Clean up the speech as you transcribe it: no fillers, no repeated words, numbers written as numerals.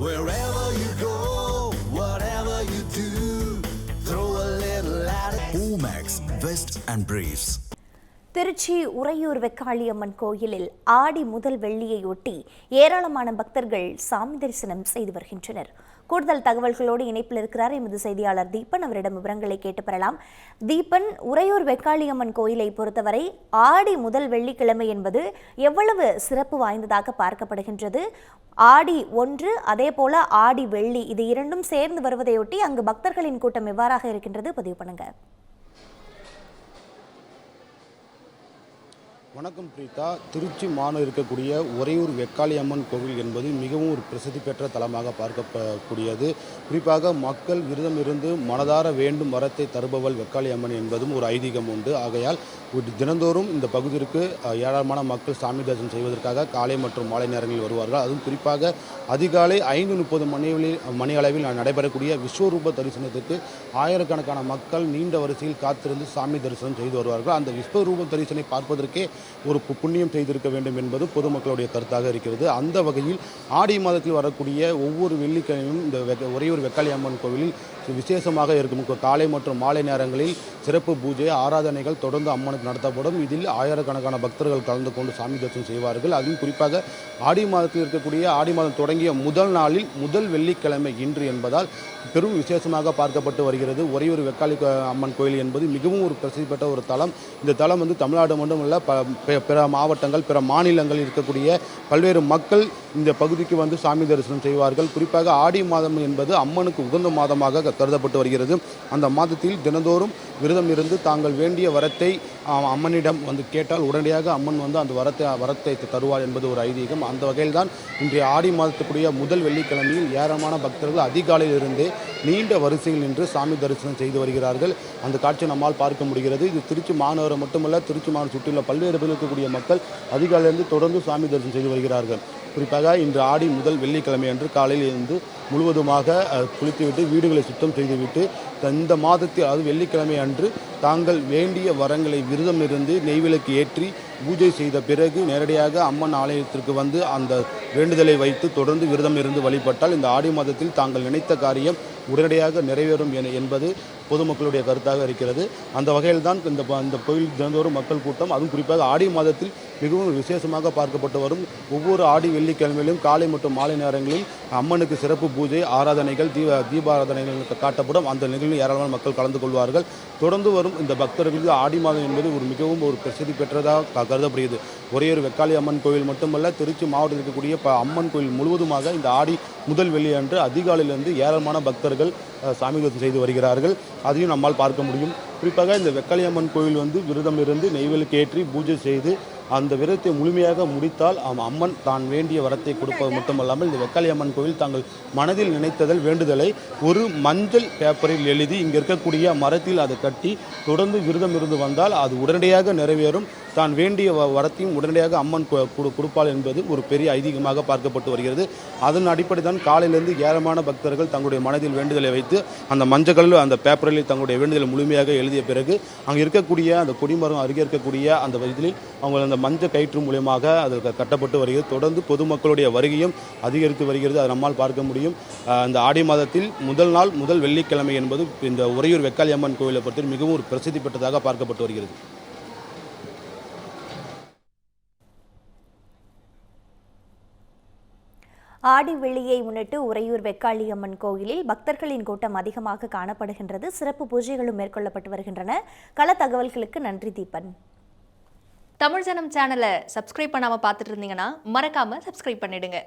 Wherever you go, whatever you do, throw a little at it. Omax, Vest and Briefs. Trichy Uraiyur Vekkaliamman கோயிலில் ஆடி முதல் வெள்ளியையொட்டி ஏராளமான பக்தர்கள் சாமி தரிசனம் செய்து வருகின்றனர். கூடுதல் தகவல்களோடு இணைப்பில் இருக்கிறார் எமது செய்தியாளர் தீபன். அவரிடம் விவரங்களை கேட்டு பெறலாம். தீபன், உறையூர் வெக்காளியம்மன் கோயிலை பொறுத்தவரை ஆடி முதல் வெள்ளிக்கிழமை என்பது எவ்வளவு சிறப்பு வாய்ந்ததாக பார்க்கப்படுகின்றது? ஆடி 1 அதே போல ஆடி வெள்ளி இது இரண்டும் சேர்ந்து வருவதையொட்டி அங்கு பக்தர்களின் கூட்டம் எவ்வாறாக இருக்கின்றது? பதிவு பண்ணுங்க. வணக்கம் பிரீதா. திருச்சி மாநிலம் இருக்கக்கூடிய உறையூர் வெக்காளியம்மன் கோவில் என்பது மிகவும் ஒரு பிரசித்தி பெற்ற தலமாக பார்க்கக்கூடியது. குறிப்பாக மக்கள் விரதம் இருந்து மனதார வேண்டும் வரத்தை தருபவள் வெக்காளியம்மன் என்பதும் ஒரு ஐதீகம் உண்டு. ஆகையால் தினந்தோறும் இந்த பகுதிக்கு ஏராளமான மக்கள் சாமி தரிசனம் செய்வதற்காக காலை மற்றும் மாலை நேரங்களில் வருவார்கள். அதுவும் குறிப்பாக அதிகாலை 5:30 மணி அளவில் நடைபெறக்கூடிய விஸ்வரூப தரிசனத்துக்கு ஆயிரக்கணக்கான மக்கள் நீண்ட வரிசையில் காத்திருந்து சாமி தரிசனம் செய்து வருவார்கள். அந்த விஸ்வரூப தரிசனை பார்ப்பதற்கே ஒரு புண்ணியம் செய்திருக்க வேண்டும் என்பது பொதுமக்களுடைய கருத்தாக இருக்கிறது. அந்த வகையில் ஆடி மாதத்தில் வரக்கூடிய ஒவ்வொரு வெள்ளிக்கிழமையும் இந்த உறையூர் வெக்காளியம்மன் கோவிலில் விசேஷமாக இருக்கும். காலை மற்றும் மாலை நேரங்களில் சிறப்பு பூஜை ஆராதனைகள் தொடர்ந்து அம்மனுக்கு நடத்தப்படும். இதில் ஆயிரக்கணக்கான பக்தர்கள் கலந்து கொண்டு சாமி தரிசனம் செய்வார்கள். அதுவும் குறிப்பாக ஆடி மாதத்தில் இருக்கக்கூடிய ஆடி மாதம் தொடங்கிய முதல் நாளில் முதல் வெள்ளிக்கிழமை இன்று என்பதால் பெரும் விசேஷமாக பார்க்கப்பட்டு வருகிறது. உறையூர் வெக்காளி அம்மன் கோயில் என்பது மிகவும் ஒரு பிரசித்தி பெற்ற ஒரு தலம். இந்த தலம் தமிழ்நாடு மட்டுமல்ல, பிற மாவட்டங்கள் பிற மாநிலங்களில் இருக்கக்கூடிய பல்வேறு மக்கள் இந்த பகுதிக்கு வந்து சாமி தரிசனம் செய்வார்கள். குறிப்பாக ஆடி மாதம் என்பது அம்மனுக்கு உகந்த மாதமாக கருதப்பட்டு வருகிறது. அந்த மாதத்தில் தினந்தோறும் விரதம் இருந்து தாங்கள் வேண்டிய வரத்தை அம்மனிடம் வந்து கேட்டால் உடனடியாக அம்மன் வந்து அந்த வரத்தை தருவார் என்பது ஒரு ஐதீகம். அந்த வகையில் தான் இன்றைய ஆடி மாதத்துக்குரிய முதல் வெள்ளிக்கிழமையில் ஏராளமான பக்தர்கள் அதிகாலையில் இருந்தே நீண்ட வரிசையில் நின்று சாமி தரிசனம் செய்து வருகிறார்கள். அந்த காட்சியை நம்மால் பார்க்க முடிகிறது. இது திருச்சி மாநகரம் மட்டுமல்ல, திருச்சி மாநகரம் சுற்றியுள்ள பல்வேறு பகுதியில் இருக்கக்கூடிய மக்கள் அதிகாலையிலிருந்து தொடர்ந்து சாமி தரிசனம் செய்து வருகிறார்கள். குறிப்பாக இன்று ஆடி முதல் வெள்ளிக்கிழமை அன்று காலையில் இருந்து முழுவதுமாக குளித்துவிட்டு வீடுகளை சுத்தம் செய்துவிட்டு இந்த மாதத்தில் அதாவது வெள்ளிக்கிழமை அன்று தாங்கள் வேண்டிய வரங்களை விரதம் இருந்து நெய்விளக்கு ஏற்றி பூஜை செய்த பிறகு நேரடியாக அம்மன் ஆலயத்திற்கு வந்து அந்த வேண்டுதலை வைத்து தொடர்ந்து விரதம் இருந்து வழிபட்டால் இந்த ஆடி மாதத்தில் தாங்கள் நினைத்த காரியம் உடனடியாக நிறைவேறும் என்பது பொதுமக்களுடைய கருத்தாக இருக்கிறது. அந்த வகையில் தான் இந்த கோயில் தினந்தோறும் மக்கள் கூட்டம், அதுவும் குறிப்பாக ஆடி மாதத்தில் மிகவும் விசேஷமாக பார்க்கப்பட்டு வரும். ஒவ்வொரு ஆடி வெள்ளிக்கிழமையிலும் காலை மற்றும் மாலை நேரங்களில் அம்மனுக்கு சிறப்பு பூஜை ஆராதனைகள் தீபாராதனைகள் காட்டப்படும். அந்த நிகழ்வில் ஏராளமான மக்கள் கலந்து கொள்வார்கள். தொடர்ந்து வரும் இந்த பக்தர்களுக்கு ஆடி மாதம் என்பது மிகவும் ஒரு பிரசித்தி பெற்றதாக கருதப்படுகிறது. உறையூர் வெக்காளி அம்மன் கோவில் மட்டுமல்ல, திருச்சி மாவட்டத்தில் இருக்கக்கூடிய அம்மன் கோயில் முழுவதுமாக இந்த ஆடி முதல் வெள்ளி அன்று அதிகாலையிலிருந்து ஏராளமான பக்தர்கள் சாமி தரிசனம் செய்து வருகிறார்கள். அதையும் நம்மால் பார்க்க முடியும். குறிப்பாக இந்த வெக்காளியம்மன் கோயில் வந்து விரதம் இருந்து நெய்விளக்கு ஏற்றி பூஜை செய்து அந்த விரதத்தை முழுமையாக முடித்தால் அம்மன் தான் வேண்டிய வரத்தை கொடுப்பது மட்டுமல்லாமல் இந்த வெக்காளியம்மன் கோவில் தாங்கள் மனதில் நினைத்ததல் வேண்டுதலை ஒரு மஞ்சள் பேப்பரில் எழுதி இங்கே இருக்கக்கூடிய மரத்தில் அதை கட்டி தொடர்ந்து விரதம் இருந்து வந்தால் அது உடனடியாக நிறைவேறும். தான் வேண்டிய வரத்தையும் உடனடியாக அம்மன் கொடுப்பாள் என்பது ஒரு பெரிய ஐதீகமாக பார்க்கப்பட்டு வருகிறது. அதன் அடிப்படை தான் காலையிலிருந்து ஏராளமான பக்தர்கள் தங்களுடைய மனதில் வேண்டுதலை வைத்து அந்த மஞ்சள் அந்த பேப்பரில் தங்களுடைய வேண்டுதலை முழுமையாக எழுதிய பிறகு அங்கே இருக்கக்கூடிய அந்த கொடிமரம் அருகே இருக்கக்கூடிய அந்த இதில் அவங்க அந்த மஞ்சள் கயிற்று மூலியமாக அது கட்டப்பட்டு வருகிறது. தொடர்ந்து பொதுமக்களுடைய வருகையும் அதிகரித்து வருகிறது. அதை நம்மால் பார்க்க முடியும். இந்த ஆடி மாதத்தில் முதல் நாள் முதல் வெள்ளிக்கிழமை என்பது இந்த உறையூர் வெக்காளியம்மன் கோயிலை பொறுத்து மிகவும் ஒரு பிரசித்தி பெற்றதாக பார்க்கப்பட்டு வருகிறது. ஆடி வெள்ளியை முன்னிட்டு உறையூர் வெக்காளியம்மன் கோயிலில் பக்தர்களின் கூட்டம் அதிகமாக காணப்படுகின்றது. சிறப்பு பூஜைகளும் மேற்கொள்ளப்பட்டு வருகின்றன. கள தகவல்களுக்கு நன்றி தீபன். தமிழ் ஜனம் சேனலை சப்ஸ்கிரைப் பண்ணாமல் பார்த்துட்டு இருந்தீங்கன்னா மறக்காமல் சப்ஸ்கிரைப் பண்ணிடுங்க.